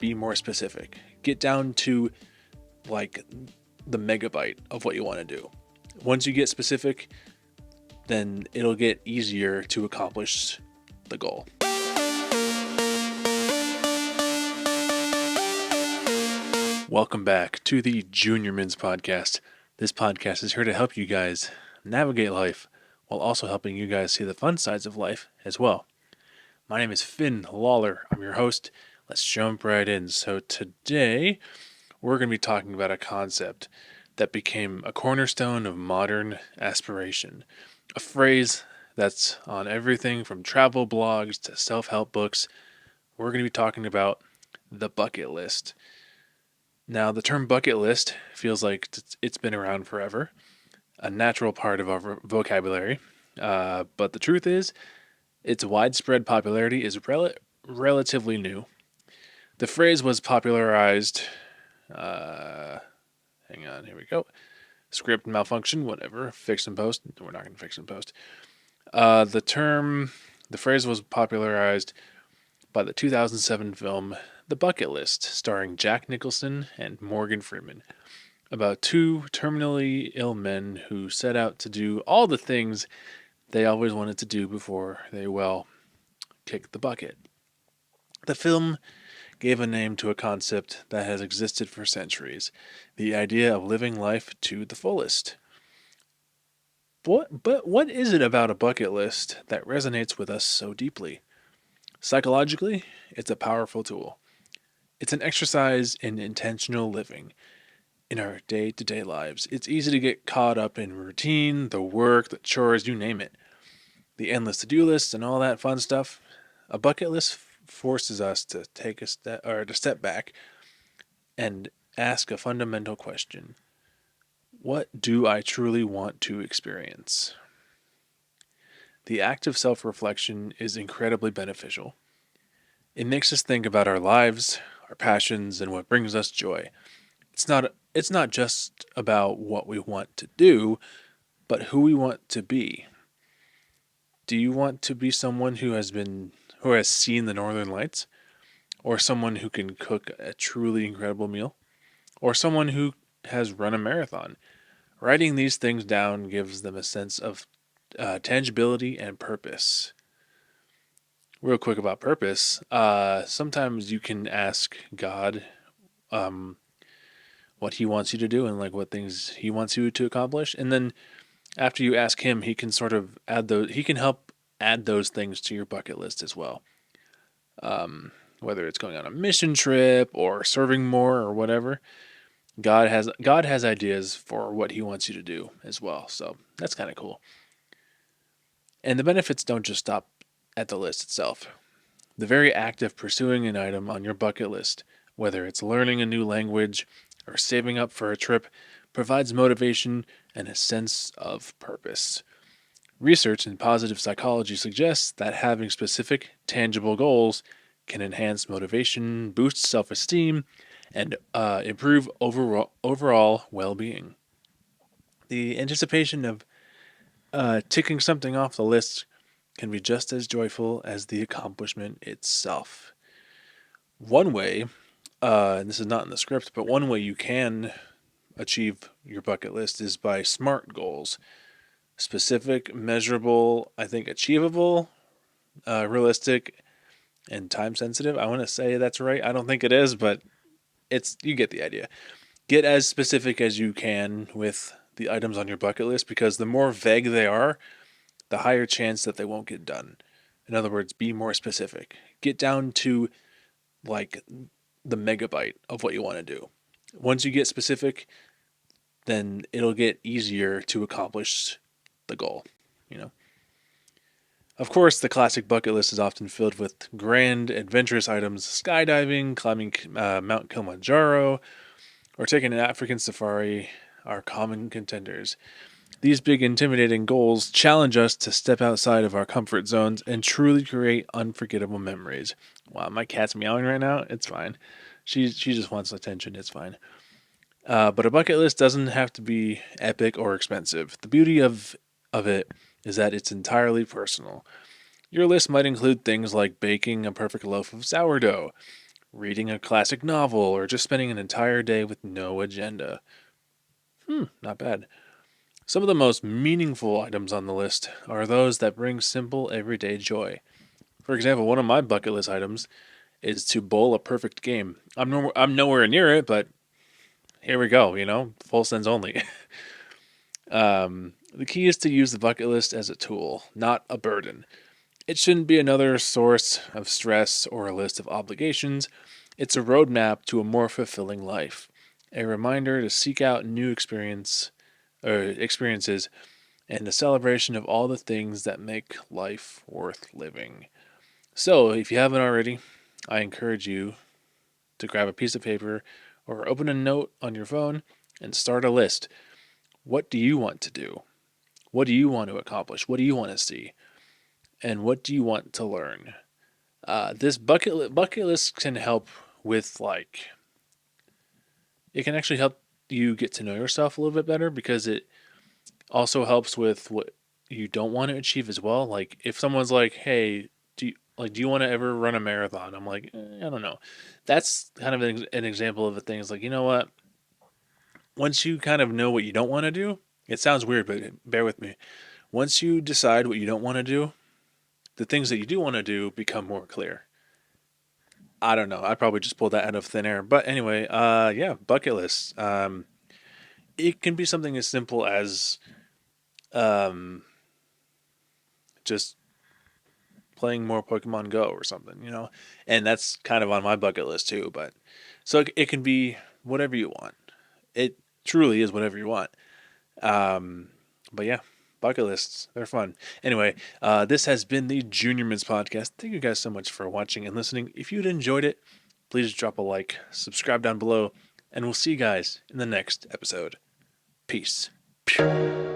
be more specific. Get down to like the megabyte of what you want to do. Once you get specific, then it'll get easier to accomplish the goal. Welcome back to the Junior Mints podcast. This podcast is here to help you guys navigate life while also helping you guys see the fun sides of life as well. My name is Finn Lawler. I'm your host. Let's jump right in. So today we're going to be talking about a concept that became a cornerstone of modern aspiration. A phrase that's on everything from travel blogs to self-help books. We're going to be talking about the bucket list. Now, the term bucket list feels like it's been around forever, a natural part of our vocabulary. But the truth is, its widespread popularity is relatively new. The phrase was popularized. Hang on, here we go. Script malfunction, whatever. Fix and post. We're not going to fix and post. The phrase was popularized by the 2007 film The Bucket List, starring Jack Nicholson and Morgan Freeman, about two terminally ill men who set out to do all the things they always wanted to do before they, kicked the bucket. The film gave a name to a concept that has existed for centuries, the idea of living life to the fullest. But what is it about a bucket list that resonates with us so deeply? Psychologically, it's a powerful tool. It's an exercise in intentional living in our day-to-day lives. It's easy to get caught up in routine, the work, the chores, you name it. The endless to-do lists and all that fun stuff. A bucket list forces us to take a step or to step back and ask a fundamental question. What do I truly want to experience? The act of self-reflection is incredibly beneficial. It makes us think about our lives, our passions, and what brings us joy. It's not just about what we want to do, but who we want to be. Do you want to be someone who has seen the Northern Lights? Or someone who can cook a truly incredible meal? Or someone who has run a marathon? Writing these things down gives them a sense of tangibility and purpose. Real quick about purpose. Sometimes you can ask God what he wants you to do and like what things he wants you to accomplish. And then after you ask him, he can sort of he can help add those things to your bucket list as well. Whether it's going on a mission trip or serving more or whatever, God has ideas for what he wants you to do as well. So that's kind of cool. And the benefits don't just stop at the list itself. The very act of pursuing an item on your bucket list, whether it's learning a new language or saving up for a trip, provides motivation and a sense of purpose. Research in positive psychology suggests that having specific, tangible goals can enhance motivation, boost self-esteem, and improve overall well-being. The anticipation of ticking something off the list can be just as joyful as the accomplishment itself. One way, and this is not in the script, but one way you can achieve your bucket list is by SMART goals. Specific, measurable, I think achievable, realistic, and time sensitive. I want to say that's right. I don't think it is, but you get the idea. Get as specific as you can with the items on your bucket list, because the more vague they are, the higher chance that they won't get done. In other words, be more specific. Get down to like the megabyte of what you want to do. Once you get specific, then it'll get easier to accomplish the goal, Of course, the classic bucket list is often filled with grand, adventurous items. Skydiving, climbing Mount Kilimanjaro, or taking an African safari are common contenders. These big, intimidating goals challenge us to step outside of our comfort zones and truly create unforgettable memories. Wow, my cat's meowing right now. It's fine. She just wants attention. It's fine. But a bucket list doesn't have to be epic or expensive. The beauty of it is that it's entirely personal. Your list might include things like baking a perfect loaf of sourdough, reading a classic novel, or just spending an entire day with no agenda. Not bad. Some of the most meaningful items on the list are those that bring simple everyday joy. For example, one of my bucket list items is to bowl a perfect game. I'm nowhere near it, but here we go. Full sends only. The key is to use the bucket list as a tool, not a burden. It shouldn't be another source of stress or a list of obligations. It's a roadmap to a more fulfilling life, a reminder to seek out new experiences, and the celebration of all the things that make life worth living. So, if you haven't already, I encourage you to grab a piece of paper or open a note on your phone and start a list. What do you want to do? What do you want to accomplish? What do you want to see? And what do you want to learn? This bucket list can help with it can actually help you get to know yourself a little bit better, because it also helps with what you don't want to achieve as well. Like if someone's like, "Hey, do you want to ever run a marathon?" I'm like, I don't know. That's kind of an example of a thing. It's like, you know what? Once you kind of know what you don't want to do, it sounds weird, but bear with me. Once you decide what you don't want to do, the things that you do want to do become more clear. I don't know. I probably just pulled that out of thin air. But anyway, yeah, bucket lists. It can be something as simple as um, just playing more Pokemon Go or something. And that's kind of on my bucket list too. But so it can be whatever you want. It truly is whatever you want. Um, but yeah, bucket lists, they're fun. Anyway, this has been the Junior Mints podcast. Thank you guys so much for watching and listening. If you'd enjoyed it, please drop a like, subscribe down below, and we'll see you guys in the next episode. Peace. Pew.